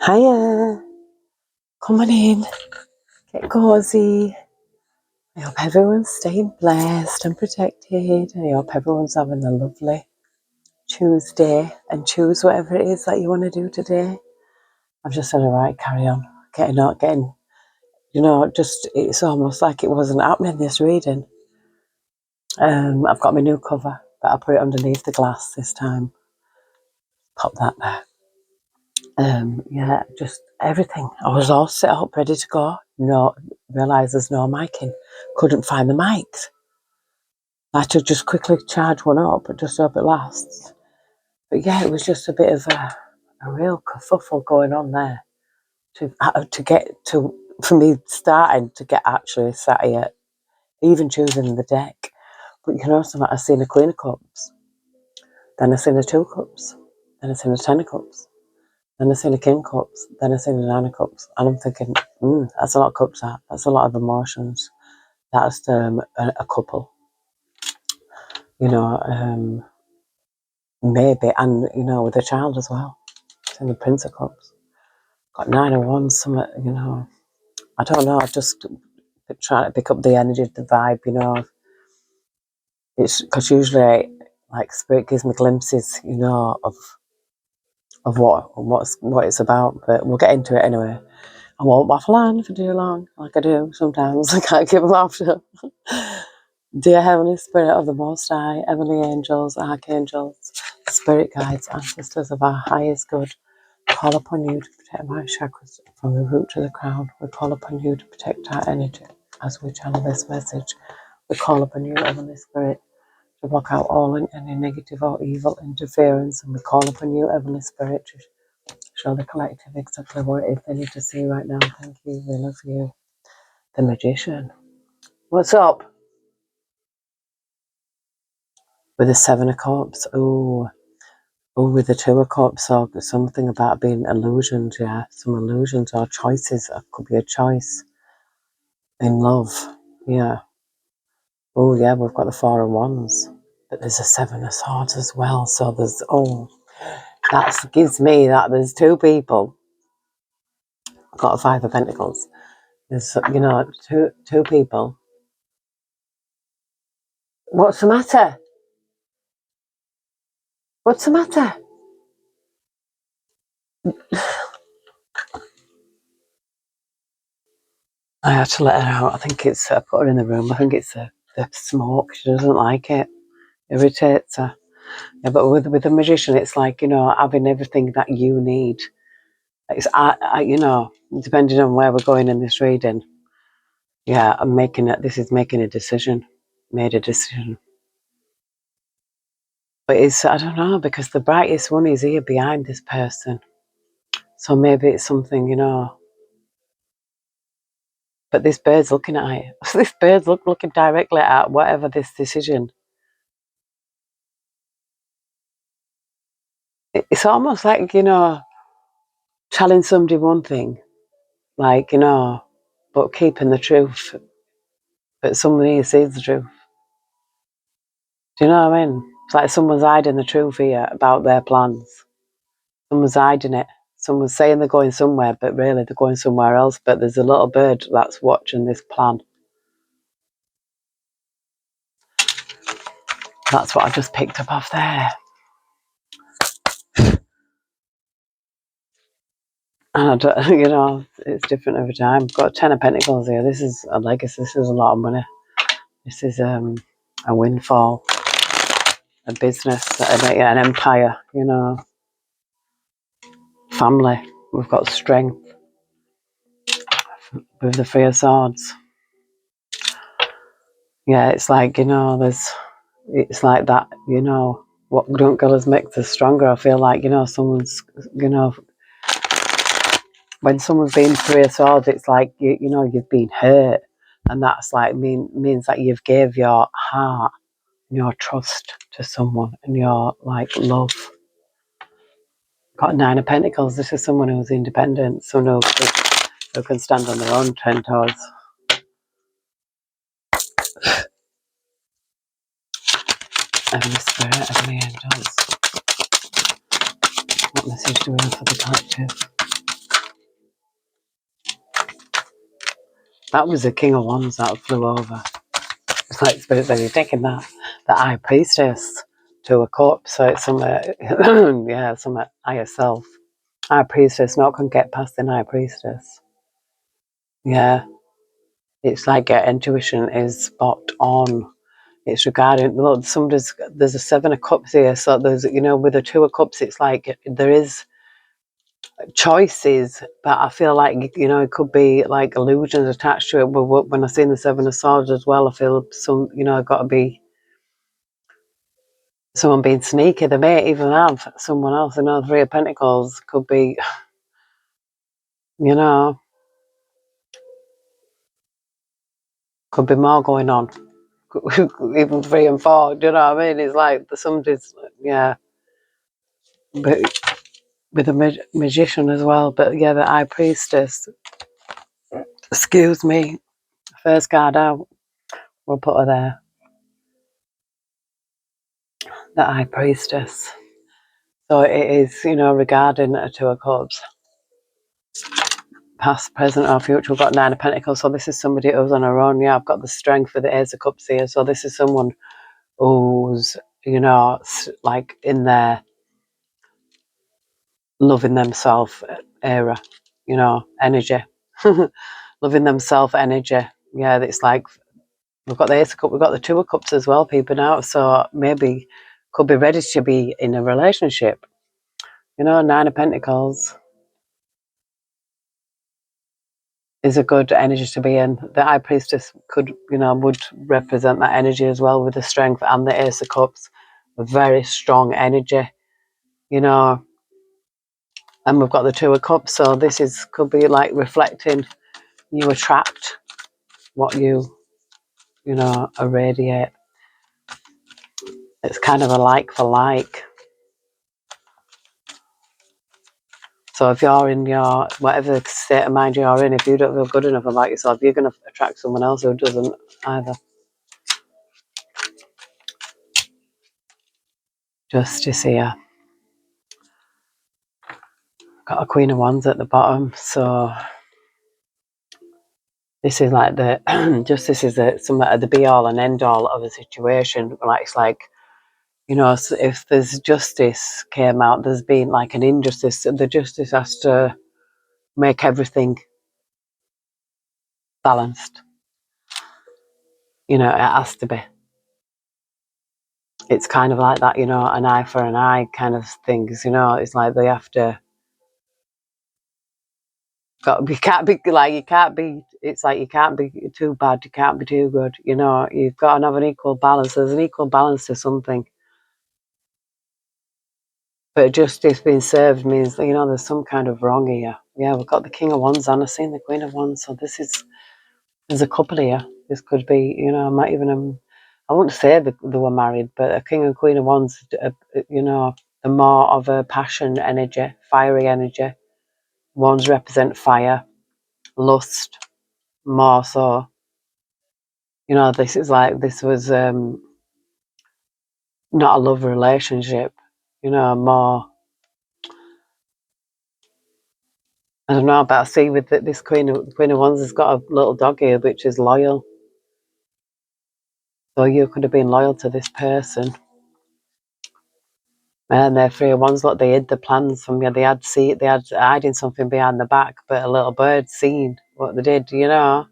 Hiya, come on in, get cozy. I hope everyone's staying blessed and protected. I hope everyone's having a lovely Tuesday and choose whatever it is that you want to do today. I've just said, all right, carry on. Getting, it's almost like it wasn't happening, this reading. I've got my new cover, but I'll put it underneath the glass this time. Pop that there. Just everything. I was all set up, ready to go. No, realised there's no miking. Couldn't find the mics. I had to just quickly charge one up, just hope it lasts. But yeah, it was just a bit of a real kerfuffle going on there for me starting to get actually sat here, even choosing the deck. But you can also, I seen a Queen of Cups, then I seen a Two Cups, then I seen a Ten of Cups. Then I seen a King Cups, then I seen a Nine of Cups, and I'm thinking, that's a lot of cups. That's a lot of emotions. That's a couple, maybe, and with a child as well. And the Prince of Cups, got Nine of Wands. Some, I don't know. I just trying to pick up the energy, the vibe. It's because usually, like, Spirit gives me glimpses, of what it's about. But we'll get into it anyway. I won't waffle on for too long, like I do sometimes. I can't keep them after. Dear Heavenly Spirit of the Most High, heavenly angels, archangels, spirit guides, ancestors of our highest good, call upon you to protect my chakras from the root to the crown. We call upon you to protect our energy as we channel this message. We call upon you, Heavenly Spirit, to block out all and any negative or evil interference. And we call upon you, Heavenly Spirit, to show the collective exactly what it is they need to see right now. Thank you. We love you. The Magician. What's up? With the Seven of Cups. Oh, with the Two of Cups. So something about being illusioned. Yeah, some illusions or choices. It could be a choice in love. Yeah. Oh, yeah, we've got the Four of Wands. But there's a Seven of Swords as well. So that gives me that there's two people. I've got a Five of Pentacles. There's, two people. What's the matter? What's the matter? I had to let her out. I think it's put her in the room. I think it's the smoke. She doesn't like it. Irritates her. Yeah, but with the Magician, it's like, having everything that you need. It's depending on where we're going in this reading. Yeah, this is making a decision. Made a decision. But I don't know, because the brightest one is here behind this person. So maybe it's something, But this bird's looking at it. This bird's looking directly at whatever this decision. It's almost like, telling somebody one thing, like, but keeping the truth. But somebody sees the truth. Do you know what I mean? It's like someone's hiding the truth here about their plans. Someone's hiding it. Someone's saying they're going somewhere, but really they're going somewhere else. But there's a little bird that's watching this plan. That's what I just picked up off there. And it's different every time. I've got 10 of Pentacles here. This is a legacy. This is a lot of money. This is a windfall, a business, an empire, family. We've got strength with the Three of Swords. Yeah, it's like, it's like that, what don't colors makes us stronger. I feel like, someone's, when someone's been Three of Swords, it's like, you've been hurt. And that's like, means that you've gave your heart, your trust to someone and your, like, love. Got 9 of Pentacles. This is someone who's independent, someone who can stand on their own 10 toes. Heavenly Spirit, Heavenly Angels. What message do we have for the collective? That was the King of Wands that flew over. It's like Spirit said, you're taking that, the High Priestess to a corpse. So it's some, yeah, some higher self. High Priestess, not can get past the High Priestess. Yeah. It's like your intuition is spot on. It's regarding, look, there's a Seven of Cups here. So there's, you know, with the Two of Cups, it's like there is choices, but I feel like, you know, it could be like illusions attached to it. But when I see the Seven of Swords as well, I feel some, you know, got to be someone being sneaky. They may even have someone else. You know, Three of Pentacles could be, you know, could be more going on. Even 3 and 4, do you know what I mean? It's like somebody's, yeah, but with a magician as well. But yeah, the High Priestess, excuse me, first card out, we'll put her there, the High Priestess. So it is, you know, regarding a Two of Cups, past, present or future. We've got 9 of Pentacles, so this is somebody who's on her own. Yeah, I've got the Strength with the Ace of Cups here, so this is someone who's, you know, like in their loving themselves era, you know, energy. Loving themselves energy. Yeah, it's like we've got the Ace of Cups, we've got the Two of Cups as well peeping out, so maybe could be ready to be in a relationship. You know, 9 of Pentacles is a good energy to be in. The High Priestess could, you know, would represent that energy as well with the Strength and the Ace of Cups. A very strong energy, you know. And we've got the Two of Cups, so this is could be like reflecting. You attract what you know, irradiate. It's kind of a like for like. So if you're in your, whatever state of mind you're in, if you don't feel good enough about yourself, you're going to attract someone else who doesn't either. Justice here. Got a Queen of Wands at the bottom, so this is like the justice is the be all and end all of a situation. Like it's like, you know, if there's justice came out, there's been like an injustice. The justice has to make everything balanced. You know, it has to be. It's kind of like that, you know, an eye for an eye kind of things. You know, it's like they have to. You can't be like you can't be. It's like you can't be too bad. You can't be too good. You know, you've got to have an equal balance. There's an equal balance to something. But justice being served means, you know, there's some kind of wrong here. Yeah, we've got the King of Wands and I've seen the Queen of Wands. So there's a couple here. This could be, you know, I might even, I wouldn't say they were married, but a King and Queen of Wands, you know, the more of a passion energy, fiery energy. Wands represent fire, lust, more so. You know, this was not a love relationship, you know, more. I don't know, but I see with this Queen of Wands has got a little dog here, which is loyal. So you could have been loyal to this person. And they're 3 of Wands, look, they hid the plans from you. They had hiding something behind the back, but a little bird seen what they did, you know.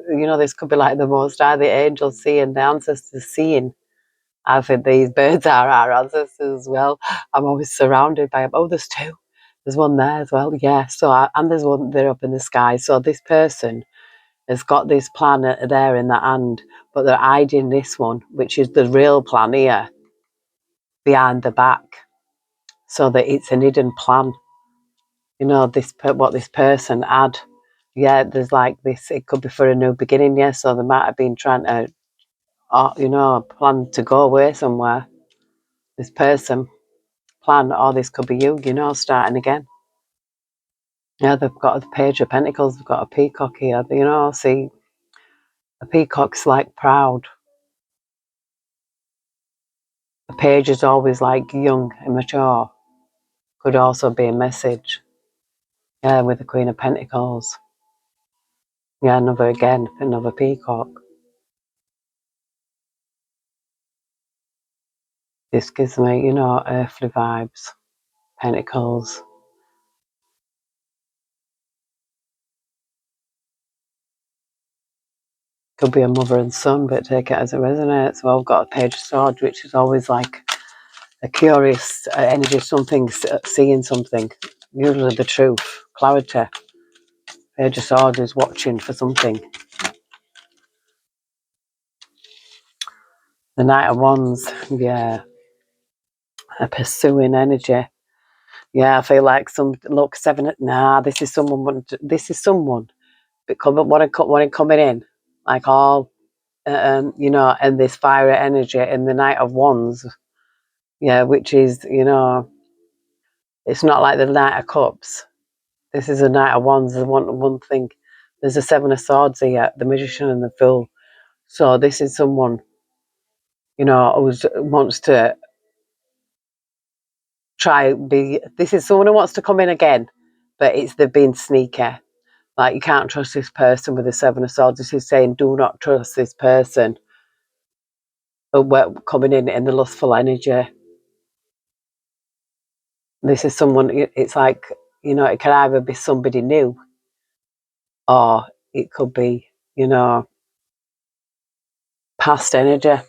You know, this could be like the Most High, the angels seeing, the ancestors seeing. I think these birds are our ancestors as well. I'm always surrounded by them. Oh, there's 2. There's one there as well. Yeah. And there's one there up in the sky. So this person has got this plan there in their hand, but they're hiding this one, which is the real plan here, behind the back, so that it's an hidden plan. You know, what this person had. Yeah, there's like this. It could be for a new beginning. Yeah, so they might have been trying to, you know, plan to go away somewhere. This person plan, or this could be you. You know, starting again. Yeah, they've got a Page of Pentacles. They've got a peacock here. You know, see, a peacock's like proud. A page is always like young, immature. Could also be a message. Yeah, with the Queen of Pentacles. Yeah, another peacock. This gives me, you know, earthly vibes. Pentacles. Could be a mother and son, but take it as it resonates. Well, I've got a page of swords, which is always like a curious energy, something, seeing something. Usually the truth, clarity. Page of swords is watching for something. The Knight of Wands, yeah. A pursuing energy. Yeah, I feel like look, seven, nah, this is someone, because when it coming in, like all, you know, and this fiery energy and the Knight of Wands, yeah, which is, you know, it's not like the Knight of Cups. This is a Knight of Wands. The one thing, there's a Seven of Swords here, the Magician and the Fool. So this is someone, you know, who wants to this is someone who wants to come in again, but they've been sneaky. Like, you can't trust this person with the Seven of Swords. This is saying, do not trust this person coming in the lustful energy. This is someone, it's like, you know, it could either be somebody new or it could be, you know, past energy.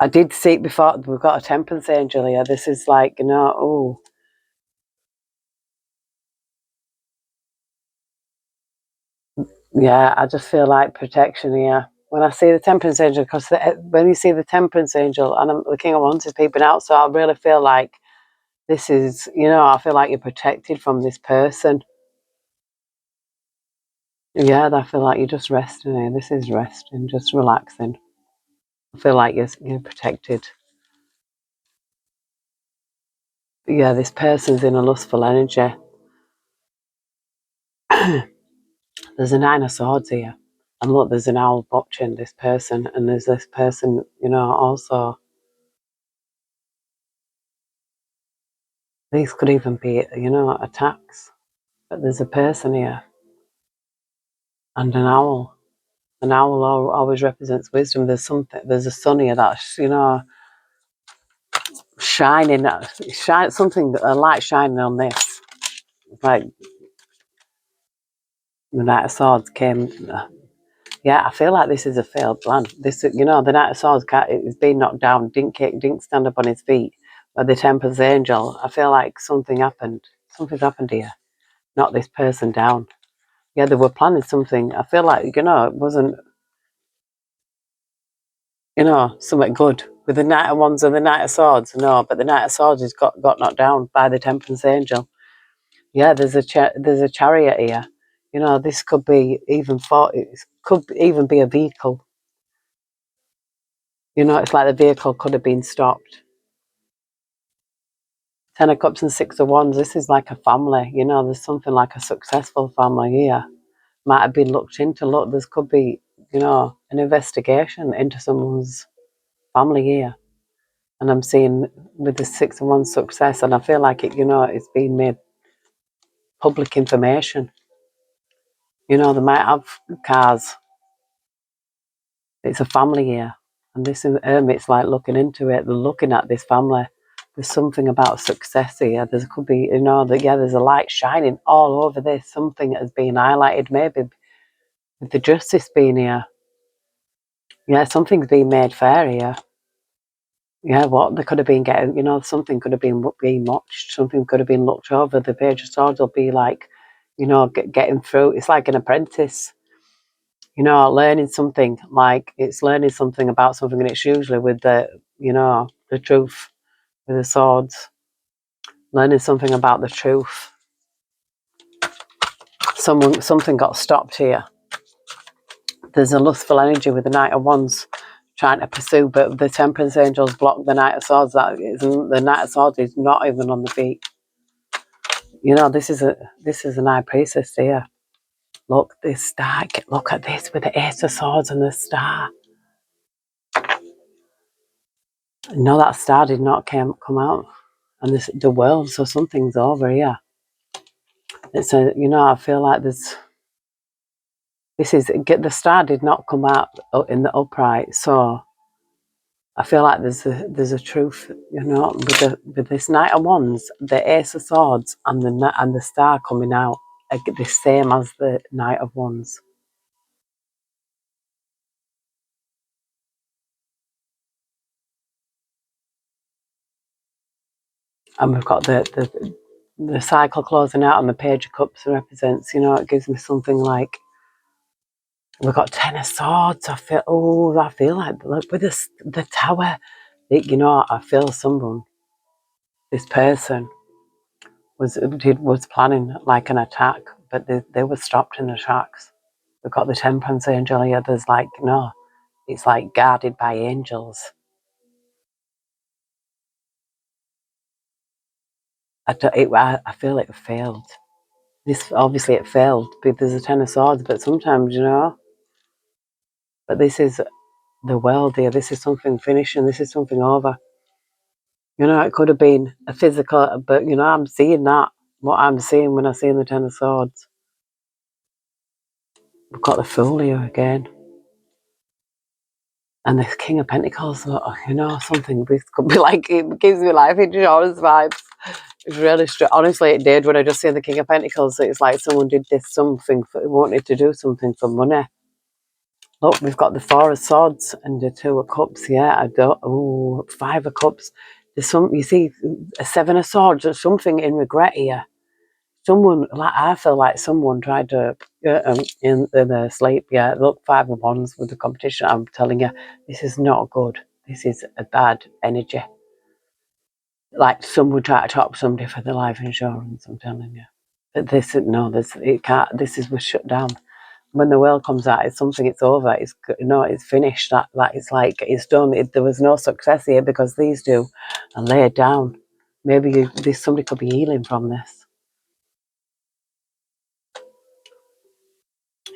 I did see it before. We've got a temperance angel here. This is like, you know, oh. Yeah, I just feel like protection here. When I see the temperance angel, because when you see the temperance angel, and the King of Wands is peeping out, so I really feel like this is, you know, I feel like you're protected from this person. Yeah, I feel like you're just resting here. This is resting, just relaxing. I feel like you're protected. But yeah, this person's in a lustful energy. There's a Nine of Swords here. And look, there's an owl watching this person, and there's this person, you know, also. These could even be, you know, attacks. But there's a person here, and an owl. An owl always represents wisdom. There's a sun here that's, you know, shining, something, a light shining on this. Like, the Knight of Swords came. Yeah, I feel like this is a failed plan. This, you know, the Knight of Swords is being knocked down, didn't stand up on his feet. But the Temperance Angel, I feel like something's happened here. Knock this person down. Yeah, they were planning something. I feel like, you know, it wasn't, you know, something good with the Knight of Wands and the Knight of Swords. No, but the Knight of Swords has got knocked down by the Temperance Angel. Yeah, there's a chariot here. You know, this could be it could even be a vehicle. You know, it's like the vehicle could have been stopped. Ten of Cups and Six of Wands. This is like a family. You know, there's something like a successful family here. Might have been looked into. Look, this could be, you know, an investigation into someone's family here. And I'm seeing with the Six of Wands success, and I feel like it, you know, it's being made public information. You know, they might have cars. It's a family here. And this hermit's like looking into it. They're looking at this family. There's something about success here. There could be, you know, there's a light shining all over this. Something has been highlighted, maybe with the justice being here. Yeah, something's been made fair here. Yeah, what they could have been getting, you know, something could have been being watched, something could have been looked over. The Page of Swords will be like, you know, getting through. It's like an apprentice, you know, learning something. Like, it's learning something about something, and it's usually with the, you know, the truth with the swords. Learning something about the truth. Something got stopped here. There's a lustful energy with the Knight of Wands trying to pursue, but the Temperance Angels block the Knight of Swords. The Knight of Swords is not even on the feet. You know, this is an high priestess here. Look, this star. Look at this with the Ace of Swords and the star. No, that star did not come out, and the world. So something's over here. It's a, you know, I feel like the star did not come out in the upright, so I feel like there's a truth, you know, with this Knight of Wands, the Ace of Swords, and the star coming out the same as the Knight of Wands. And we've got the cycle closing out, and the Page of Cups represents, you know, it gives me something like, we've got Ten of Swords. I feel like, look, with the Tower, you know, I feel this person was planning like an attack, but they were stopped in the tracks. We've got the Temperance Angel here. There's like, no, it's like guarded by angels. I feel it failed. This obviously it failed, but there's a Ten of Swords. But sometimes, you know, but this is the world here. This is something finishing. This is something over. You know, it could have been a physical, but you know, I'm seeing that. What I'm seeing when I see the Ten of Swords. We've got the Fool here again. And the King of Pentacles, you know, something, this could be like, it gives me life insurance vibes. It's really honestly, it did when I just see the King of Pentacles. It's like someone did wanted to do something for money. Look, we've got the Four of Swords and the Two of Cups. Yeah, Five of Cups. There's you see, a Seven of Swords. There's something in regret here. I feel like someone tried to in their sleep. Yeah, look, Five of Wands with the competition. I'm telling you, this is not good. This is a bad energy. Like someone tried to top somebody for the life insurance. I'm telling you. But it can't. Was shut down. When the world comes out, it's something. It's over. It's finished. That it's like it's done. There was no success here because these two are laid down. Maybe somebody could be healing from this.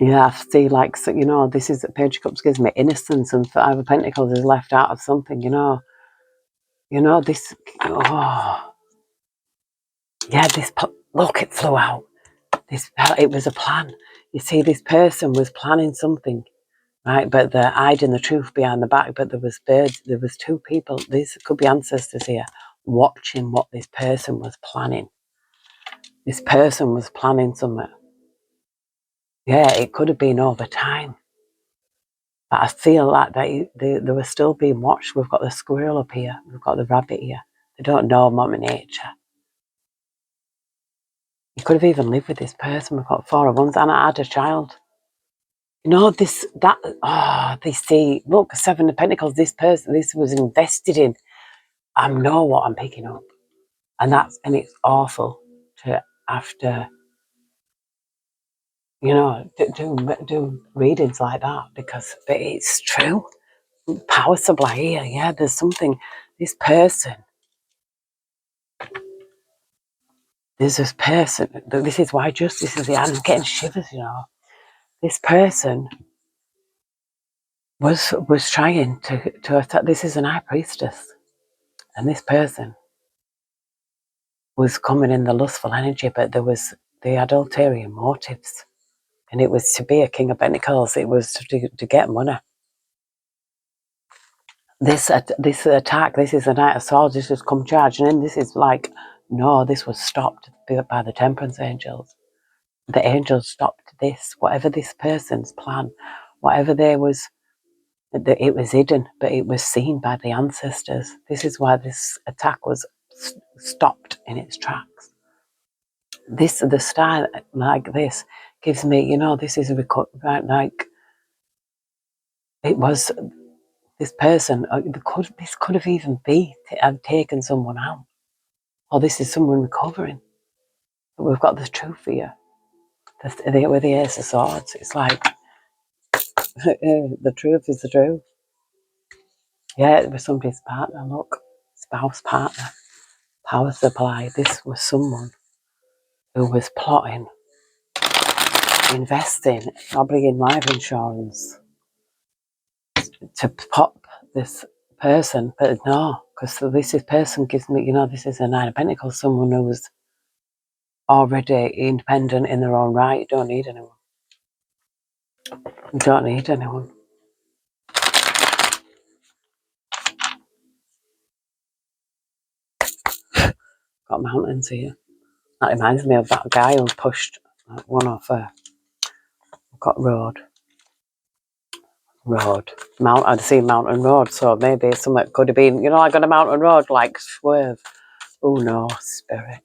Yeah, I see, like, so, you know, this is Page of Cups gives me innocence, and Five of Pentacles is left out of something, you know. You know, look, it flew out. It was a plan. You see, this person was planning something, right? But they're hiding the truth behind the back, but there was two people, these could be ancestors here, watching what this person was planning. This person was planning something. Yeah, it could have been over time. But I feel like they were still being watched. We've got the squirrel up here. We've got the rabbit here. They don't know Mummy Nature. You could have even lived with this person. We've got Four of Wands, and I had a child. You know, they see, look, Seven of Pentacles, this was invested in. I know what I'm picking up. And it's awful to have to, you know, do readings like that but it's true. Power supply here, yeah, there's something, this person, there's this person, this is why justice is the I'm getting shivers, you know. This person was trying to attack, this is an high priestess, and this person was coming in the lustful energy, but there was the adulterious motives, and it was to be a King of Pentacles, it was to get money. This attack, this is a Knight of Swords, this has come charging in, this is like, no, this was stopped by the Temperance Angels. The angels stopped this, whatever this person's plan, whatever it was hidden, but it was seen by the ancestors. This is why this attack was stopped in its tracks. The style like this gives me, you know, this is like it was this person. This could have even have taken someone out, or this is someone recovering. But we've got the truth here. With the Ace of Swords, it's like the truth is the truth. Yeah, it was somebody's partner. Look, spouse, partner, power supply. This was someone who was plotting, investing, probably in life insurance to pop this person. But no, because this person gives me, you know, this is a Nine of Pentacles. Someone who was already independent in their own right. You don't need anyone. You don't need anyone. Got mountains here. That reminds me of that guy who pushed one off a road. I'd seen mountain road, so maybe something could have been, like on a mountain road, like swerve. Oh no, spirit.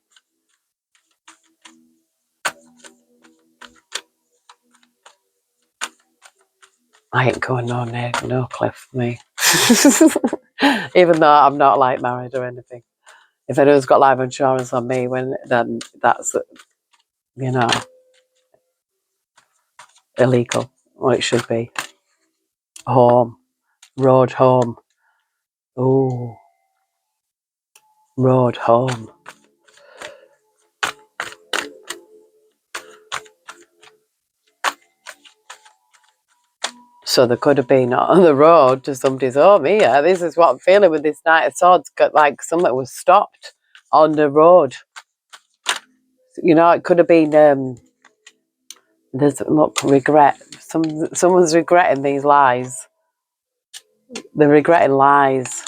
I ain't going no cliff for me. Even though I'm not like married or anything. If anyone's got life insurance on me, then that's illegal. Or it should be. Road home. Oh, road home. So there could have been on the road to somebody's home here. This is what I'm feeling with this Knight of Swords. Like something was stopped on the road. It could have been. There's regret. Someone's regretting these lies. They're regretting lies.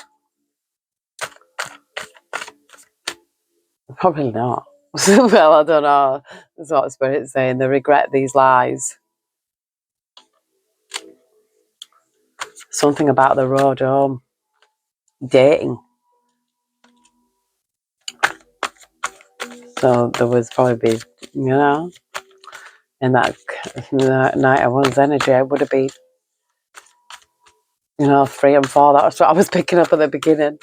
Probably not. Well, I don't know. That's what Spirit's saying. They regret these lies. Something about the road home. Dating. So there was probably, in that Night of One's energy, it would have been, 3 and 4. That's what I was picking up at the beginning.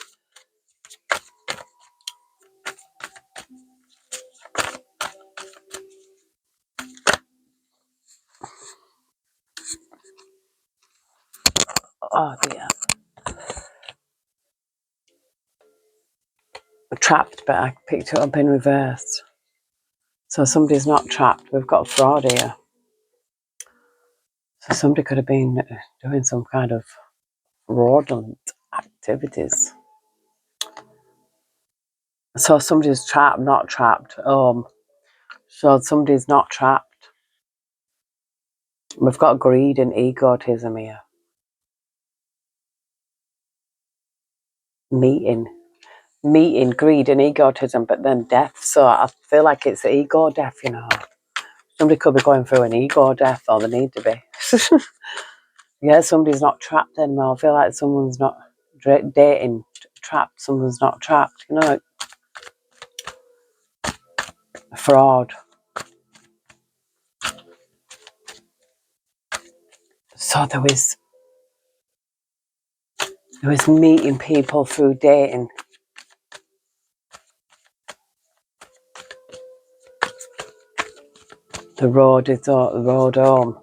Oh dear. Trapped, but I picked it up in reverse. So somebody's not trapped. We've got fraud here. So somebody could have been doing some kind of fraudulent activities. So somebody's trapped, not trapped. So somebody's not trapped. We've got greed and egotism here. Meeting greed and egotism, but then death. So I feel like it's ego death, Somebody could be going through an ego death, or they need to be. Yeah, somebody's not trapped anymore. I feel like someone's not dating trapped. Someone's not trapped, fraud. So there was meeting people through dating. The road home.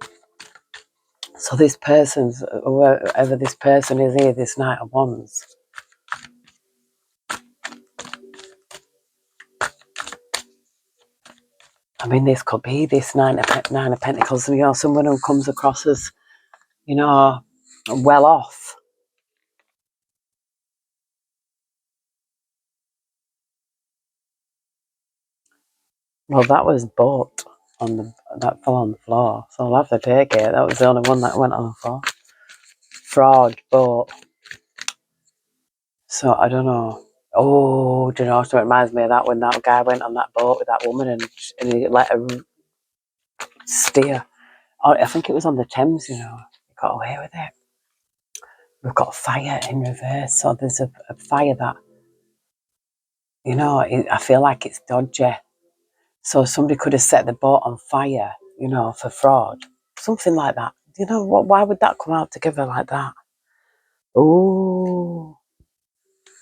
So this person's, whoever this person is here, this Knight of Wands. I mean, this could be this Nine of Pentacles, someone who comes across as, well off. Well, that was boat that fell on the floor, so I'll have to take it. That was the only one that went on the floor. Fraud, boat. So I don't know. Oh, do you know? So it reminds me of that when that guy went on that boat with that woman and he let her steer. Oh, I think it was on the Thames. He got away with it. We've got fire in reverse, so there's a fire that I feel like it's dodgy. So somebody could have set the boat on fire, for fraud, something like that. Why would that come out together like that? Oh,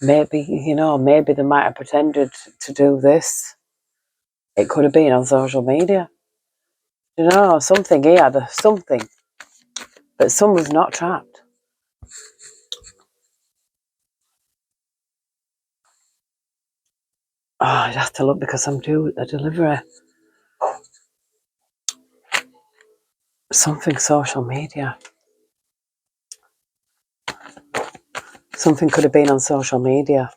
maybe maybe they might have pretended to do this. It could have been on social media. Something here, something. But someone's not trapped. Oh, I'd have to look because I'm due a delivery. Something social media. Something could have been on social media.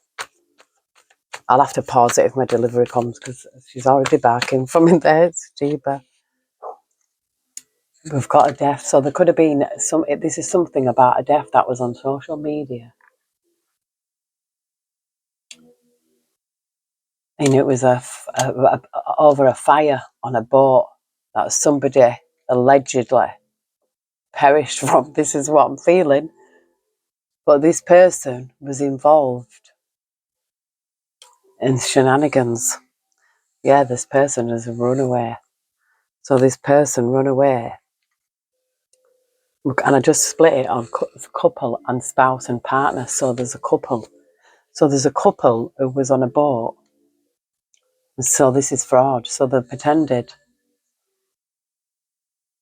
I'll have to pause it if my delivery comes because she's already barking from in there. It's cheaper. We've got a death, so there could have been this is something about a death that was on social media. And it was over a fire on a boat that somebody allegedly perished from. This is what I'm feeling. But this person was involved in shenanigans. Yeah, this person has run away. So this person run away. And I just split it on couple and spouse and partner. So there's a couple. So there's a couple who was on a boat. So this is fraud. So they pretended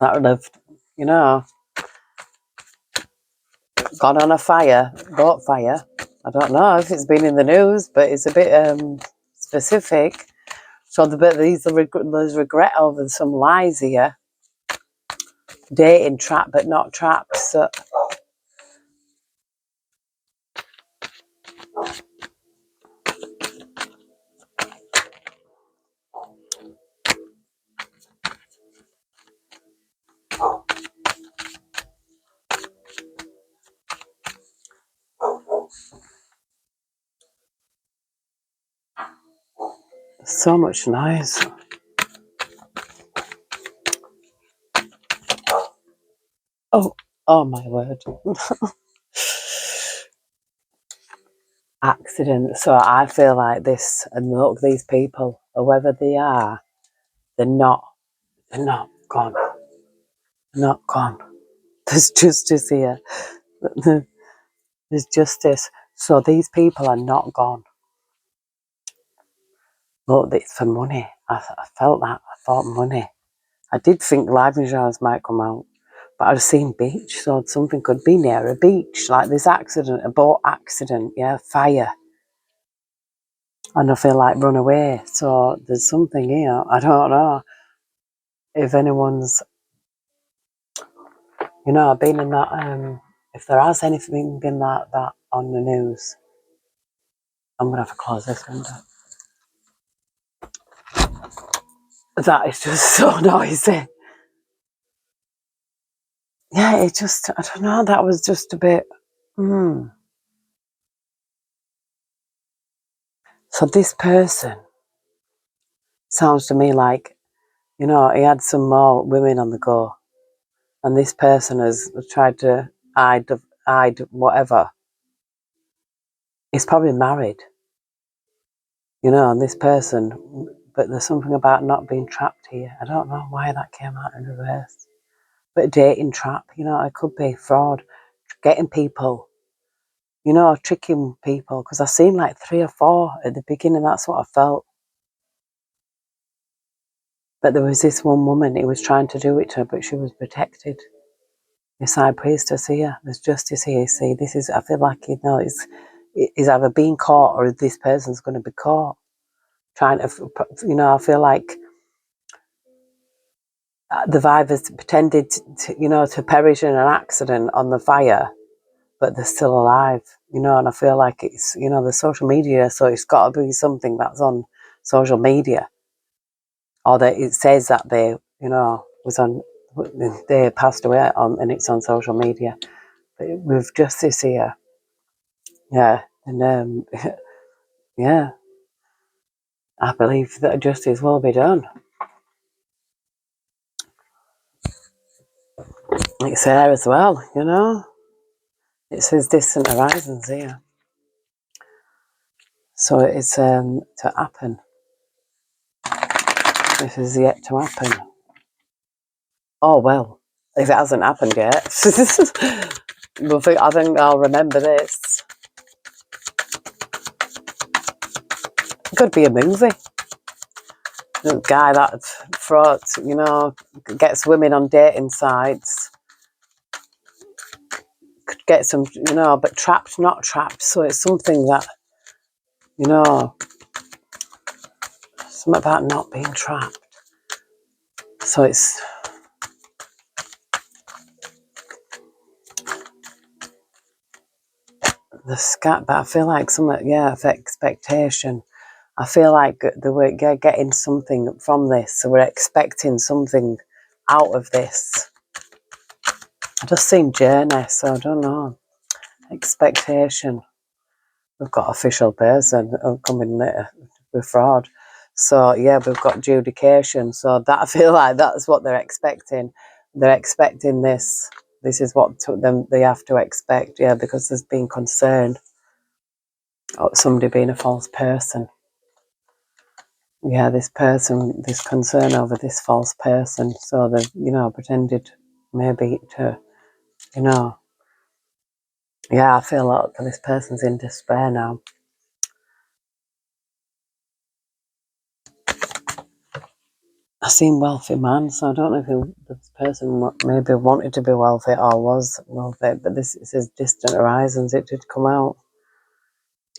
that they've, you know, gone on a boat fire. I don't know if it's been in the news, but it's a bit specific. So there's regret over some lies here. Dating trap, but not traps. So much noise. Oh my word. Accident. So I feel like this, and look, these people, whoever they are, they're not gone. They're not gone. There's justice here. There's justice. So these people are not gone. Look, it's for money. I felt that. I thought money. I did think life insurance might come out, but I've seen beach, so something could be near a beach, like this accident, a boat accident, yeah, fire. And I feel like run away. So there's something here. I don't know if anyone's, been in that, if there has anything been like that on the news. I'm going to have to close this window. That is just so noisy. Yeah, it just, I don't know, that was just a bit, So this person sounds to me like, he had some more women on the go. And this person has tried to hide whatever. He's probably married, and this person, but there's something about not being trapped here. I don't know why that came out in reverse. But dating trap, it could be fraud, getting people, tricking people. Because I seen like 3 or 4 at the beginning. That's what I felt. But there was this one woman, he was trying to do it to her, but she was protected. This high priestess here, there's justice here. See, this is, I feel like, it's either being caught or this person's going to be caught. Trying to, I feel like the vivers pretended to perish in an accident on the fire, but they're still alive, and I feel like it's, the social media, so it's got to be something that's on social media, or that it says that they, was on, they passed away on, and it's on social media. But with justice here, yeah, and yeah, I believe that justice will be done. It's there as well, It says distant horizons here. So it's to happen. This is yet to happen. Oh well, if it hasn't happened yet, I think I'll remember this. It could be a movie. The guy that fraud, gets women on dating sites. Could get some, but trapped, not trapped. So it's something that, something about not being trapped. So it's the scat, but I feel like something, of expectation. I feel like we're getting something from this, so we're expecting something out of this. I just seen journey, so I don't know. Expectation. We've got official person coming later with fraud. So yeah, we've got adjudication. So that I feel like that's what they're expecting. They're expecting this. This is what they have to expect. Yeah, because there's been concern of somebody being a false person. Yeah, this concern over this false person. So they've, pretended maybe to, yeah, I feel like this person's in despair now. I seen wealthy man, so I don't know if this person maybe wanted to be wealthy or was wealthy, but this, it says distant horizons, it did come out.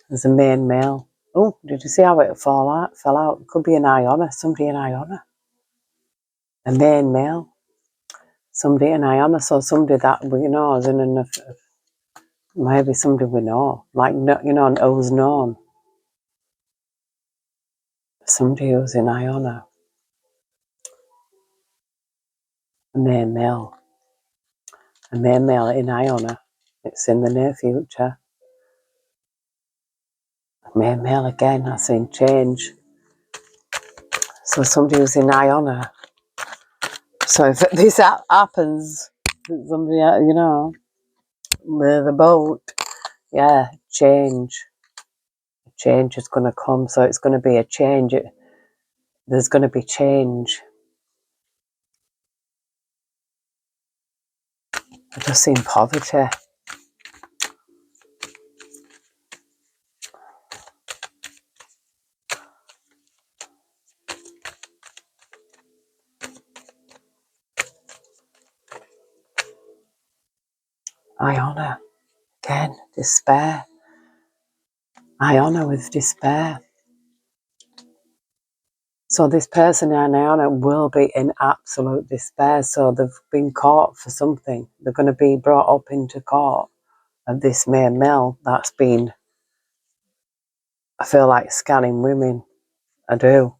There's a main male. Oh, did you see how it fell out? Could be an Iona, somebody in Iona. A main male. Somebody in Iona, so somebody that we know is in maybe somebody we know, like, who's known. Somebody who's in Iona. A main male. A main male in Iona. It's in the near future. Main male again, I've seen change. So somebody who's in Iona. So if this happens, somebody, with a boat, yeah, change. Change is going to come. So it's going to be a change. There's going to be change. I just seen poverty. Iona, again, despair. Iona with despair. So this person in Iona will be in absolute despair. So they've been caught for something. They're going to be brought up into court of this main male that's been, I feel like, scanning women. I do.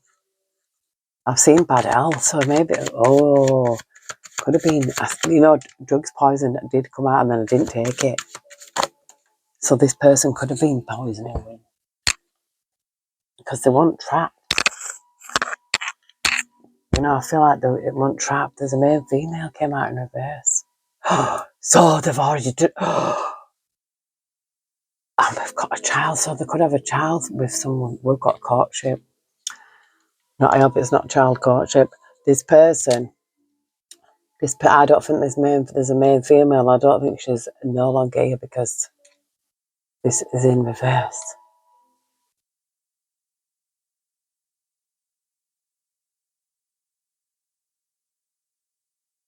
I've seen bad health, so maybe, could have been, drugs poison that did come out and then I didn't take it. So this person could have been poisoning me because they weren't trapped. I feel like it weren't trapped. There's a male and female came out in reverse. So they've already and we've got a child, so they could have a child with someone. We've got courtship. I hope it's not child courtship. This person, I don't think there's a male and female. I don't think she's no longer here because this is in reverse.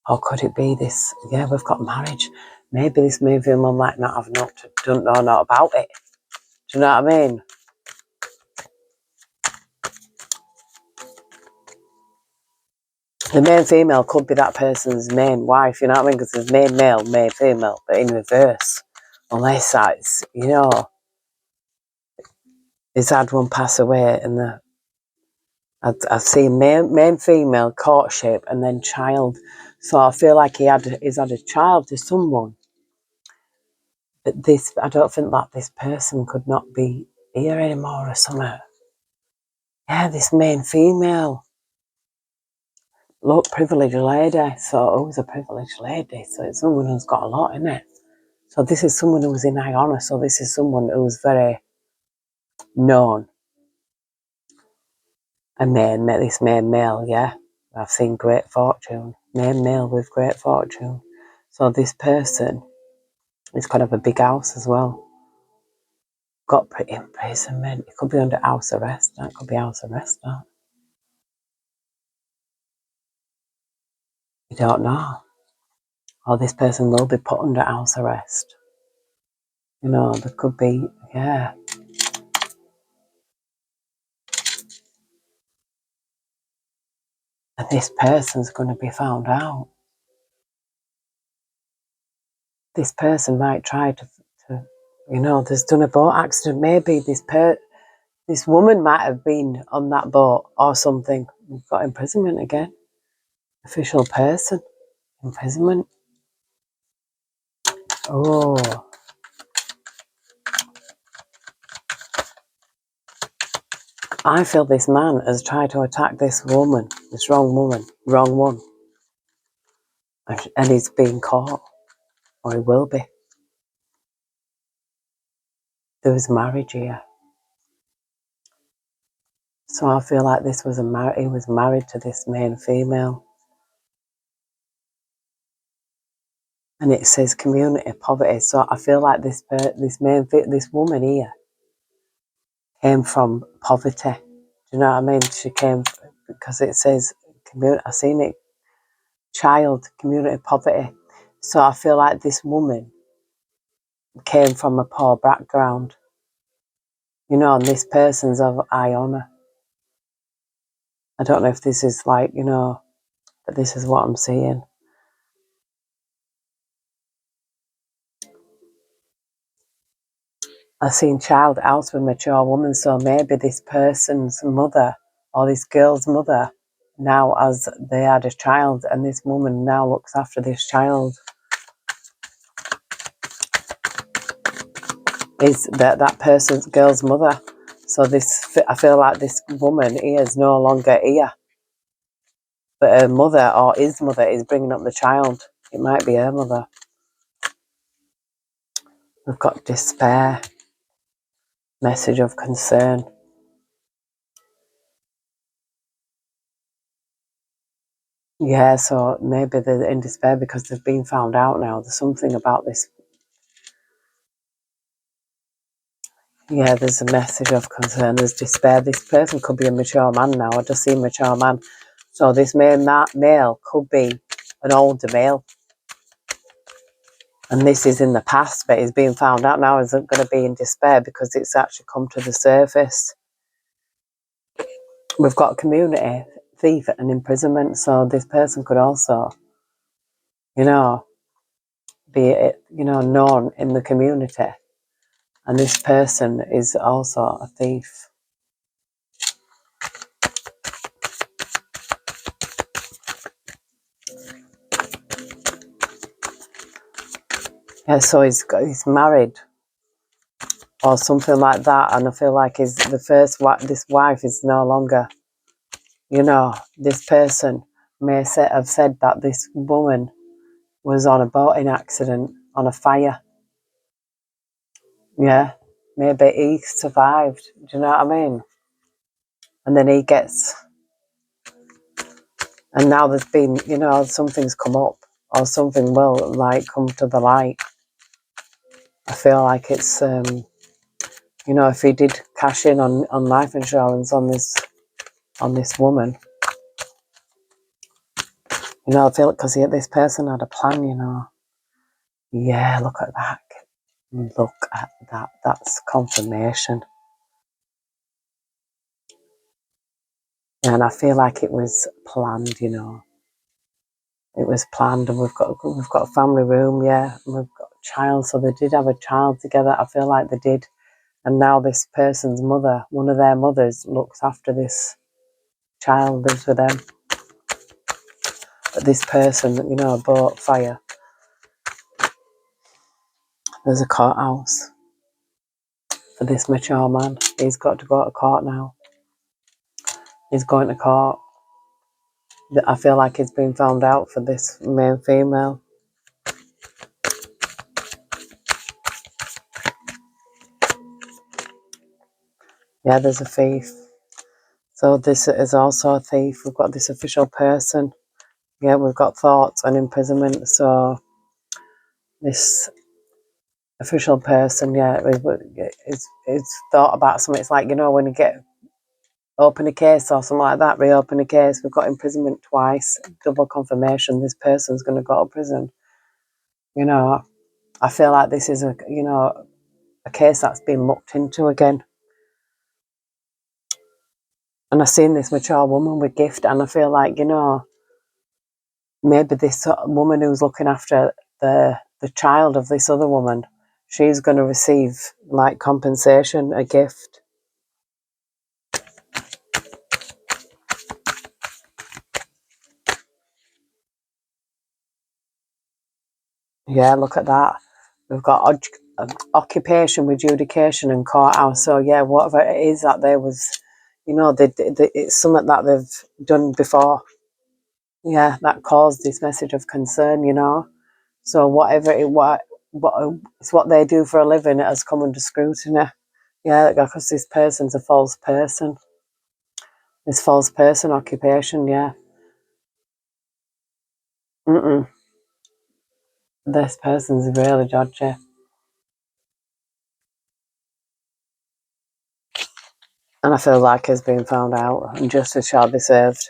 Or could it be this? Yeah, we've got marriage. Maybe this male and female might not have don't know not about it. Do you know what I mean? The main female could be that person's main wife, you know what I mean? Because there's main male, main female, but in reverse. Unless that's, he's had one pass away and I've seen main female courtship and then child. So I feel like he's had a child to someone. But I don't think that this person could not be here anymore or something. Yeah, this main female. Look, privileged lady. So who's a privileged lady? So it's someone who's got a lot in it. So this is someone who's in high honour. So this is someone who's very known. This main male, yeah. I've seen great fortune. Main male with great fortune. So this person is kind of a big house as well. Got imprisonment. It could be under house arrest. That could be house arrest. That. You don't know. Or this person will be put under house arrest. There could be, yeah. And this person's going to be found out. This person might try to there's done a boat accident. Maybe This woman might have been on that boat or something. We've got imprisonment again. Official person. Imprisonment. Oh. I feel this man has tried to attack this woman, this wrong woman, wrong one. And he's being caught. Or he will be. There was marriage here. So I feel like this was he was married to this main female. And it says community poverty. So I feel like this woman here came from poverty. Do you know what I mean? She came because it says community. I seen it. Child community poverty. So I feel like this woman came from a poor background. You know, and this person's of high honour. I don't know if this is like, you know, but this is what I'm seeing. I've seen child house with mature woman, so maybe this person's mother or this girl's mother now, as they had a child, and this woman now looks after this child. Is that person's girl's mother? So I feel like this woman here is no longer here, but her mother or his mother is bringing up the child. It might be her mother. We've got despair, message of concern. Yeah, so maybe they're in despair because they've been found out now. There's something about this. Yeah, there's a message of concern. There's despair. This person could be a mature man now. I just see a mature man. So this male could be an older male. And this is in the past, but he's being found out now. Isn't going to be in despair because it's actually come to the surface. We've got community, thief and imprisonment. So this person could also, you know, be, you know, known in the community. And this person is also a thief. Yeah, so he's married or something like that, and I feel like this wife is no longer, you know, this person may have said that this woman was on a boating accident, on a fire. Yeah, maybe he survived. Do you know what I mean? And then he gets, and now there's been, you know, something's come up or something will like come to the light. I feel like it's, you know, if he did cash in on life insurance on this woman, you know, I feel because this person had a plan, you know. Yeah, look at that. Look at that. That's confirmation. And I feel like it was planned, you know. It was planned, and we've got a family room, yeah, and we've got a child, so they did have a child together. I feel like they did. And now this person's mother, one of their mothers, looks after this child, lives with them. But this person, you know, a boat fire. There's a courthouse for this mature man. He's got to go to court now. He's going to court. I feel like he's been found out for this main female. Yeah, there's a thief. So this is also a thief. We've got this official person. Yeah, we've got thoughts and imprisonment. So this official person, yeah, it's thought about something. It's like, you know, when you open a case or something like that, reopen a case, we've got imprisonment twice, double confirmation. This person's going to go to prison. You know, I feel like this is a case that's been looked into again. And I've seen this mature woman with gift, and I feel like, you know, maybe this woman who's looking after the child of this other woman, she's going to receive like compensation, a gift. Yeah, look at that. We've got occupation with adjudication and courthouse. So yeah, whatever it is that there was, it's something that they've done before. Yeah, that caused this message of concern. So whatever what it's what they do for a living, it has come under scrutiny. Yeah, because this person's a false person. This false person occupation, yeah. Mm-mm. This person's really dodgy. And I feel like it's been found out and justice shall be served.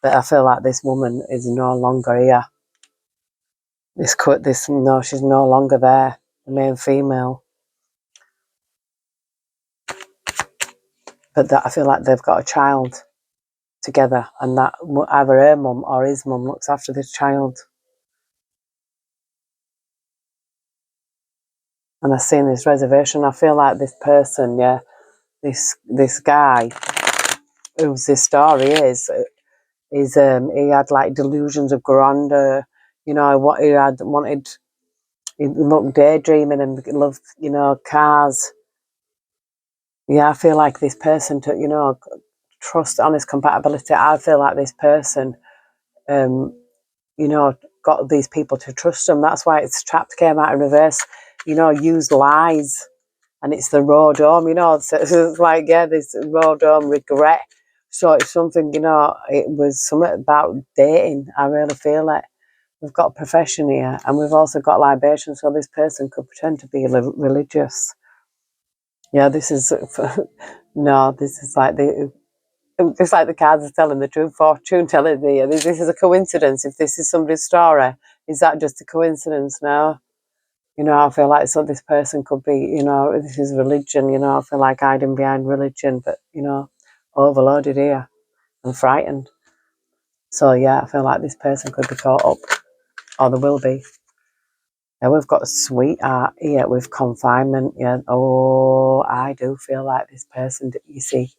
But I feel like this woman is no longer here. No, she's no longer there. The main female. But that I feel like they've got a child together, and that either her mum or his mum looks after this child. And I've seen this reservation. I feel like this person, yeah, this guy, whose this story is he had like delusions of grandeur. What he had wanted. He loved daydreaming and loved, cars. Yeah, I feel like this person took, trust, honest compatibility. I feel like this person, um, got these people to trust them. That's why it's trapped came out in reverse. Used lies, and it's the road home. So it's like this road home regret. So it's something. It was something about dating. I really feel it. We've got profession here, and we've also got libation. So this person could pretend to be religious. Yeah, this is no. This is like the It's like the cards are telling the truth, fortune telling the. This is a coincidence. If this is somebody's story, is that just a coincidence now? I feel like this person could be, this is religion, I feel like hiding behind religion, but, overloaded here and frightened. So, yeah, I feel like this person could be caught up, or there will be. Yeah, we've got sweetheart here with confinement. Yeah, oh, I do feel like this person, you see,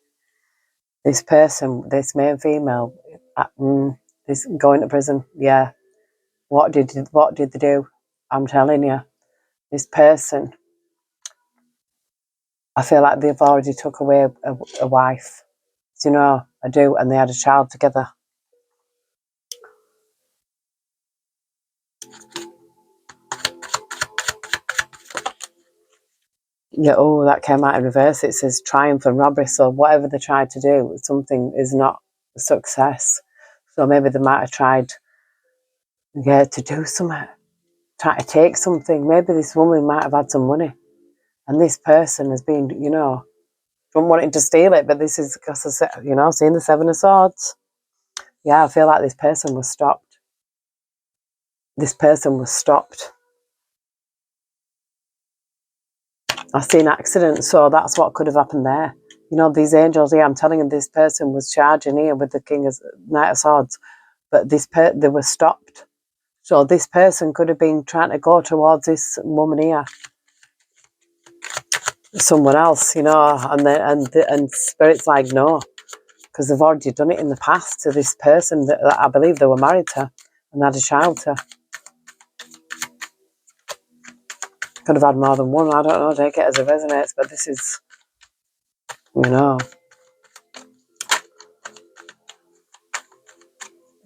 this person, this male, female, this going to prison. Yeah, what did they do? I'm telling you, this person. I feel like they've already took away a wife. I do, and they had a child together. Yeah, oh, that came out in reverse. It says triumph and robbery. So whatever they tried to do, something is not a success. So maybe they might have tried, to do something, try to take something. Maybe this woman might have had some money, and this person has been, from wanting to steal it. But this is because seeing the Seven of Swords. Yeah, I feel like this person was stopped. This person was stopped. I've seen accidents, so that's what could have happened there. These angels here, I'm telling you, this person was charging here with the Knight of Swords, but they were stopped. So this person could have been trying to go towards this woman here, someone else, and spirit's like no, because they've already done it in the past to this person that I believe they were married to and had a child to. Could have had more than one. I don't know. Take it as it resonates, but this is,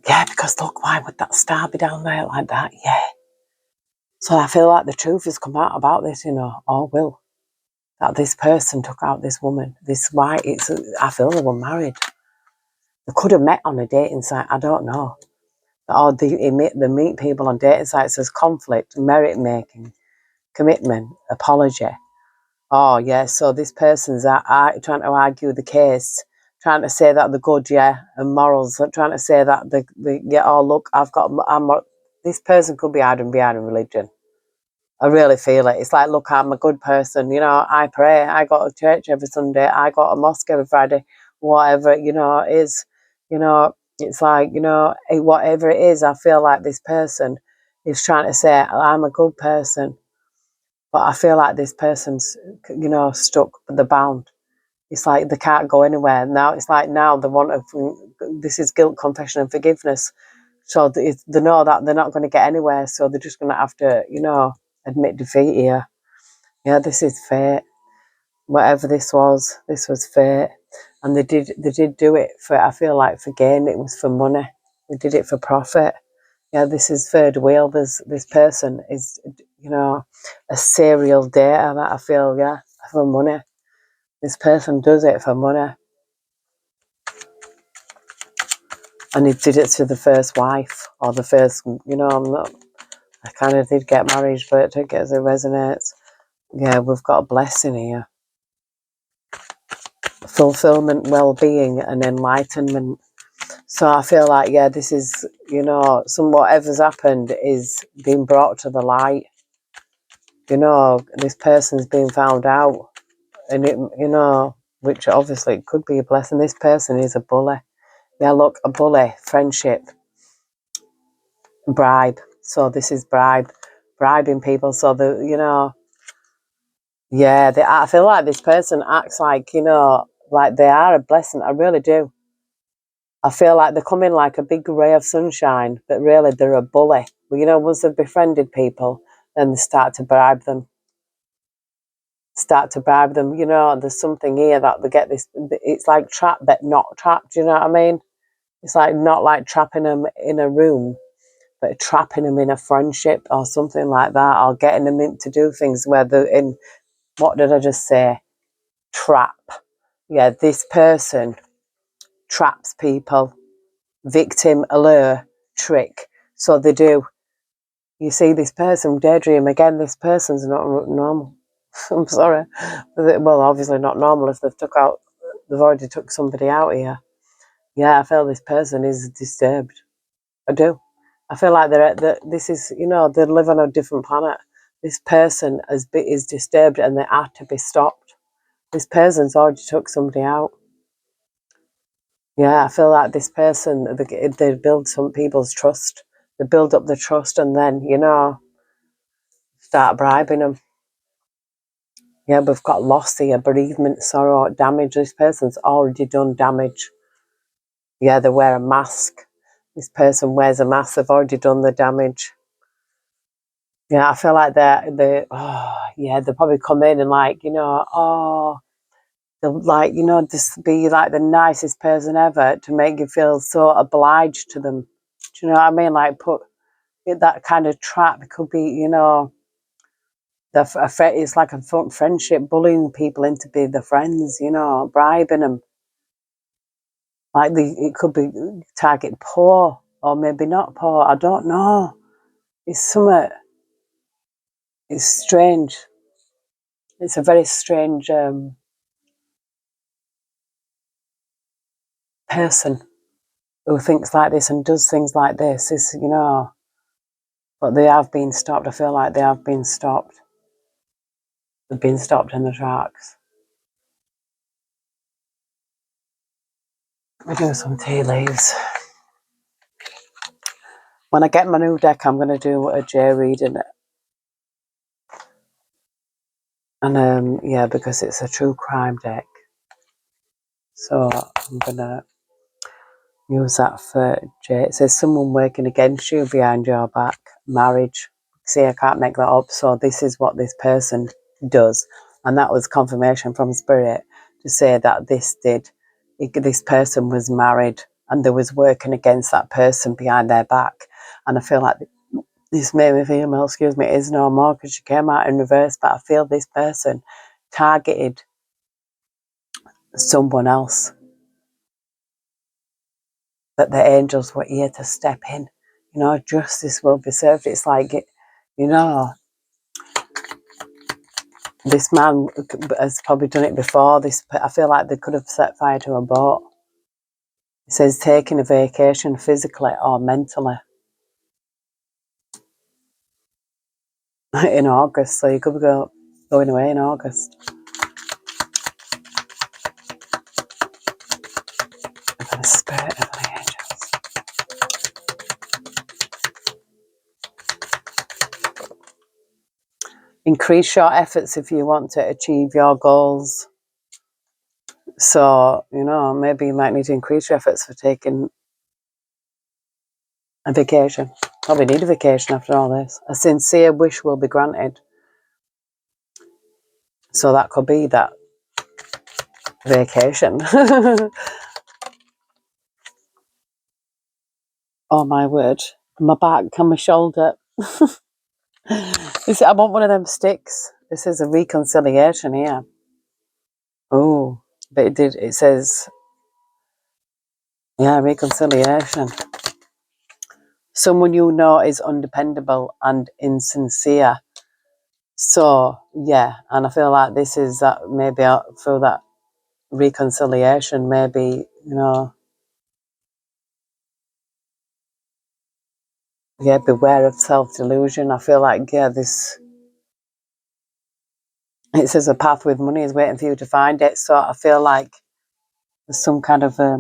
yeah, because look, why would that star be down there like that? Yeah. So I feel like the truth has come out about this, or will. That this person took out this woman. I feel they were married. They could have met on a dating site, I don't know. Or they meet people on dating sites as conflict, merit making, commitment, apology. Oh, yeah, so this person's trying to argue the case, trying to say that they're good, yeah, and morals, trying to say that look, this person could be hiding behind religion. I really feel it. It's like, look, I'm a good person, I pray, I go to church every Sunday, I go to mosque every Friday, whatever, it is, it's like, whatever it is, I feel like this person is trying to say, I'm a good person. But I feel like this person's, stuck with the bound. It's like they can't go anywhere. Now it's like now they want this is guilt, confession and forgiveness. So they know that they're not going to get anywhere, so they're just going to have to, you know, admit defeat here. Yeah, this is fate. Whatever this was fate. And they did do it for, I feel like, for gain. It was for money. They did it for profit. Yeah, this is third wheel. This person is, you know, a serial dater that I feel, yeah, for money. This person does it for money. And he did it to the first wife, or the first, you know, I kind of did get married, but I don't get as it resonates. Yeah, we've got a blessing here. Fulfillment, well-being, and enlightenment. So I feel like, yeah, this is, you know, whatever's happened is being brought to the light. You know, this person's being found out, and it, you know, which obviously it could be a blessing. This person is a bully. Yeah, look, a bully, friendship, bribe. So this is bribing people. So the, you know, yeah, I feel like this person acts like, you know, like they are a blessing. I really do. I feel like they come in like a big ray of sunshine, but really they're a bully. Well, you know, once they've befriended people, then they start to bribe them. You know, there's something here that they get this, it's like trapped but not trapped, you know what I mean? It's like not like trapping them in a room, but trapping them in a friendship or something like that, or getting them in to do things where they're in, what did I just say? Trap. Yeah, this person traps people. Victim, allure, trick. So they do. You see this person, daydream again, this person's not normal. I'm sorry. Well, obviously not normal if they've already took somebody out here. Yeah, I feel this person is disturbed. I do. I feel like this is, you know, they live on a different planet. This person is disturbed and they are to be stopped. This person's already took somebody out. Yeah, I feel like this person, they build some people's trust. They build up the trust and then, you know, start bribing them. Yeah, we've got loss here, bereavement, sorrow, damage. This person's already done damage. Yeah, they wear a mask. This person wears a mask. They've already done the damage. Yeah, I feel like they probably come in and like, you know, they'll like, you know, just be like the nicest person ever to make you feel so obliged to them. Do you know what I mean? Like put that kind of trap. It could be, you know, it's like a friendship, bullying people into being the friends, you know, bribing them. Like it could be target poor or maybe not poor. I don't know. It's somewhat. It's strange. It's a very strange person who thinks like this and does things like this. Is, you know, but they have been stopped. I feel like they have been stopped. They've been stopped in the tracks. We do some tea leaves. When I get my new deck, I'm going to do a J reading. And yeah, because it's a true crime deck. So I'm going to use that for J. It says someone working against you behind your back. Marriage. See, I can't make that up. So this is what this person does. And that was confirmation from Spirit to say that this person was married and there was working against that person behind their back. And I feel like this made me female, is no more because she came out in reverse, but I feel this person targeted someone else. But the angels were here to step in. You know, justice will be served. It's like, you know, this man has probably done it before. I feel like they could have set fire to a boat. It says taking a vacation physically or mentally in August. So you could be going away in August. For the spirit of the angels. Increase your efforts if you want to achieve your goals. So, you know, maybe you might need to increase your efforts for taking A vacation. Probably need a vacation after all this. A sincere wish will be granted. So that could be that vacation. Oh my word. My back and my shoulder. You see, I want one of them sticks. This is a reconciliation here. Oh, but it says, yeah, reconciliation. Someone you know is undependable and insincere. So, yeah, and I feel like this is that maybe through that reconciliation, maybe, yeah, beware of self-delusion. I feel like, yeah, it says a path with money is waiting for you to find it. So I feel like there's some kind of, I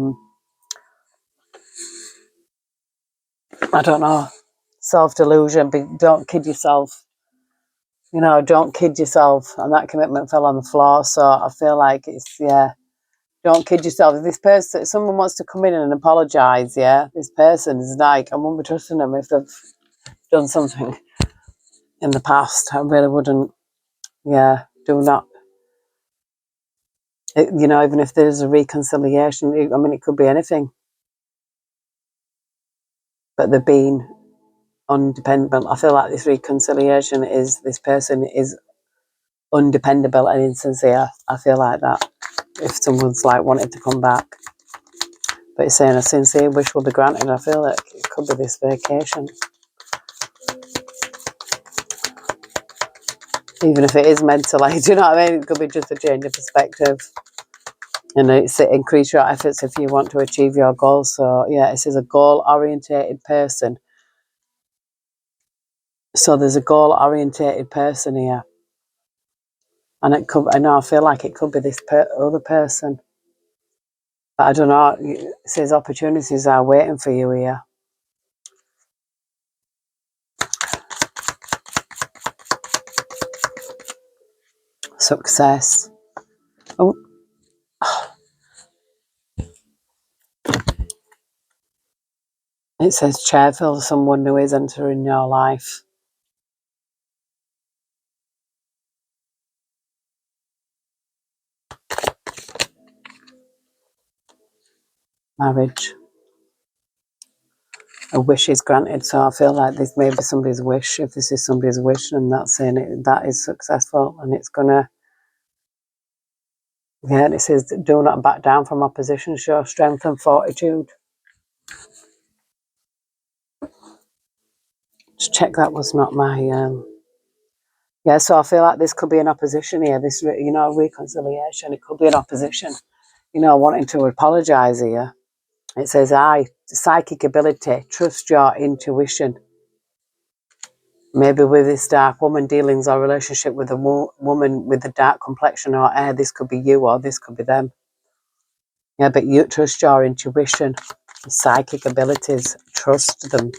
don't know, self-delusion. Don't kid yourself. Don't kid yourself. And that commitment fell on the floor. So I feel like it's, yeah, don't kid yourself. If someone wants to come in and apologise, yeah, this person is like, I won't be trusting them if they've done something in the past. I really wouldn't, yeah, do not. Even if there's a reconciliation, it could be anything. But they're being undependable. I feel like this reconciliation is, this person is undependable and insincere. I feel like that. If someone's like wanted to come back. But it's saying a sincere wish will be granted. I feel like it could be this vacation. Even if it is meant to, like, do you know what I mean? It could be just a change of perspective. It's increase your efforts if you want to achieve your goals. So, yeah, this is a goal-orientated person. So there's a goal-orientated person here. And I feel like it could be this other person. But I don't know. It says opportunities are waiting for you here. Success. Oh. It says cheerful, someone who is entering your life. Marriage. A wish is granted. So I feel like this may be somebody's wish. If this is somebody's wish, and that's saying it, that is successful, and it's gonna. Yeah, and it says, do not back down from opposition, show strength and fortitude. Just check that was not my. Yeah, so I feel like this could be an opposition here. This, reconciliation. It could be an opposition. Wanting to apologise here. It says, psychic ability, trust your intuition. Maybe with this dark woman dealings or relationship with a woman with a dark complexion or hair, this could be you or this could be them. Yeah, but you trust your intuition, psychic abilities, trust them.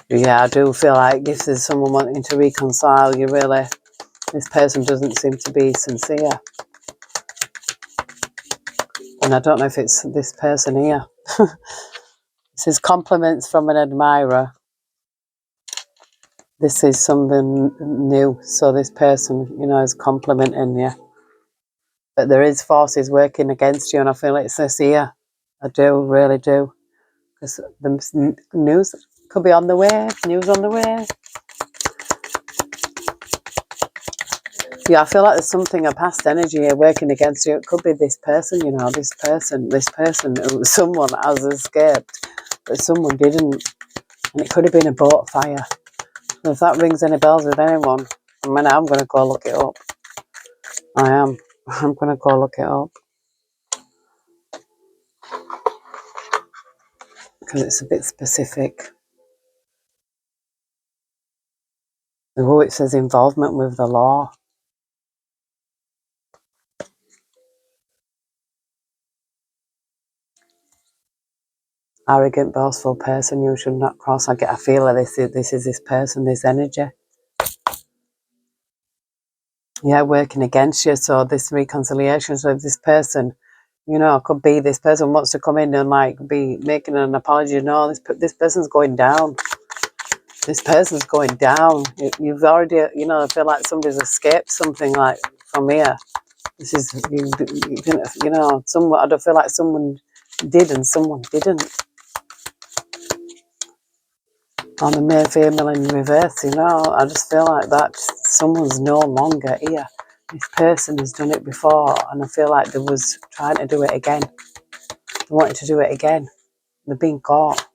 Yeah, I do feel like if there's someone wanting to reconcile, this person doesn't seem to be sincere. And I don't know if it's this person here. It says compliments from an admirer. This is something new. So this person, is complimenting you. But there is forces working against you, and I feel it's this here. I do, really do. Because the news could be on the way. News on the way. Yeah, I feel like there's something, a past energy here working against you. It could be this person, this person, someone has escaped, but someone didn't. And it could have been a boat fire. So if that rings any bells with anyone, I'm going to go look it up. I am. I'm going to go look it up. Because it's a bit specific. Oh, it says involvement with the law. Arrogant, boastful person you should not cross. I get a feel of this is this person, this energy. Yeah, working against you. So this reconciliation, so this person, You know, it could be this person wants to come in and like be making an apology. No, this person's going down. This person's going down. You've already, you know, I feel like somebody's escaped something like from here. This is, you know, I don't feel like someone did and someone didn't. On the male female in reverse, you know, I just feel like that someone's no longer here. This person has done it before, and I feel like they was trying to do it again. They wanted to do it again. They're being caught.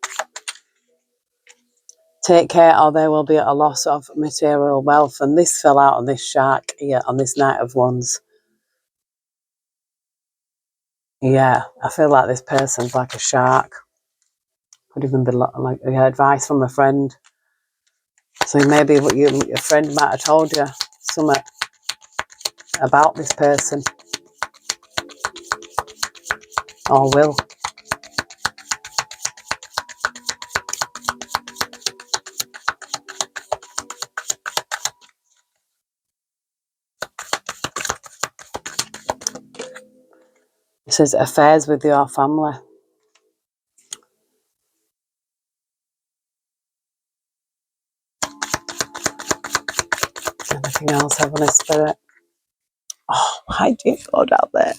Take care or there will be a loss of material wealth. And this fell out on this shark here, on this Knight of Wands. Yeah, I feel like this person's like a shark. Could even be like advice from a friend. So maybe what your friend might have told you something about this person. Or will. It says affairs with your family. Anything else, Heavenly Spirit? Oh, why do you go down there?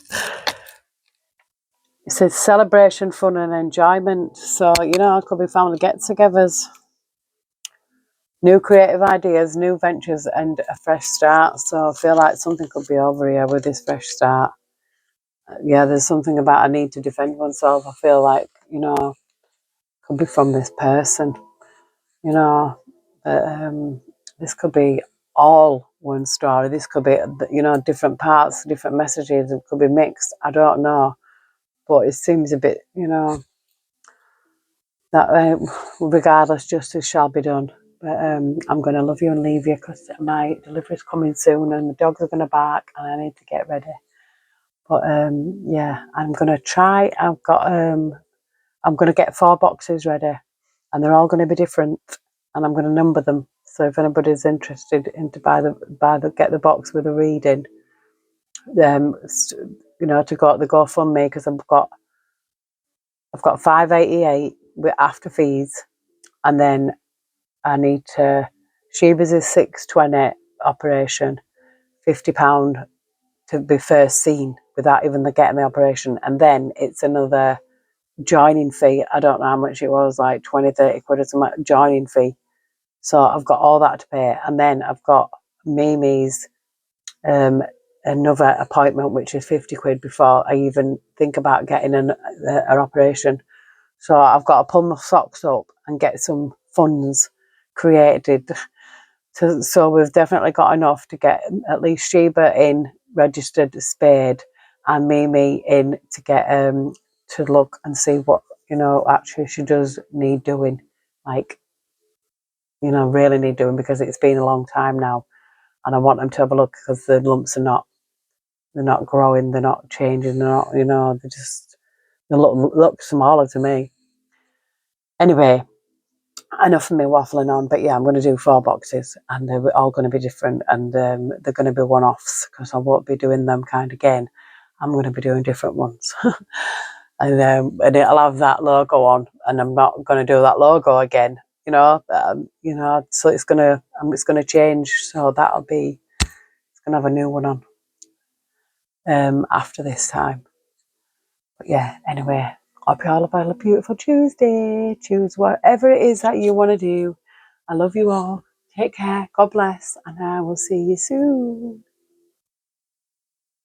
It says celebration, fun and enjoyment. So, you know, it could be family get-togethers. New creative ideas, new ventures and a fresh start. So I feel like something could be over here with this fresh start. Yeah, there's something about I need to defend oneself. I feel like, you know, could be from this person. You know, this could be all one story. This could be, you know, different parts, different messages. It could be mixed. I don't know. But it seems a bit, you know, that regardless, justice shall be done. But I'm going to love you and leave you because my delivery's coming soon and the dogs are going to bark and I need to get ready. But yeah, I'm going to try. I'm going to get 4 boxes ready and they're all going to be different and I'm going to number them. So if anybody's interested in to get the box with a reading, you know, to go the GoFundMe because I've got $588 with after fees, and then I need to. Sheba's is $620 operation, £50 to be first seen without even getting the operation, and then it's another joining fee. I don't know how much it was, like 20-30 quid or something joining fee. So I've got all that to pay, and then I've got Mimi's another appointment, which is 50 quid before I even think about getting an operation. So I've got to pull my socks up and get some funds created. So we've definitely got enough to get at least Sheba in registered spayed and Mimi in to get to look and see what, you know, actually she does need doing, like, you know, really need doing, because it's been a long time now and I want them to have a look because the lumps are they're not growing, they're not changing, they're not, you know, they look smaller to me. Anyway, enough of me waffling on, but yeah, I'm going to do 4 boxes and they're all going to be different and they're going to be one-offs because I won't be doing them kind again. I'm going to be doing different ones. and it'll have that logo on and I'm not going to do that logo again, you know, so it's going to change. So it's going to have a new one on after this time. But yeah, anyway, I hope you all have a beautiful Tuesday. Choose whatever it is that you want to do. I love you all. Take care. God bless. And I will see you soon.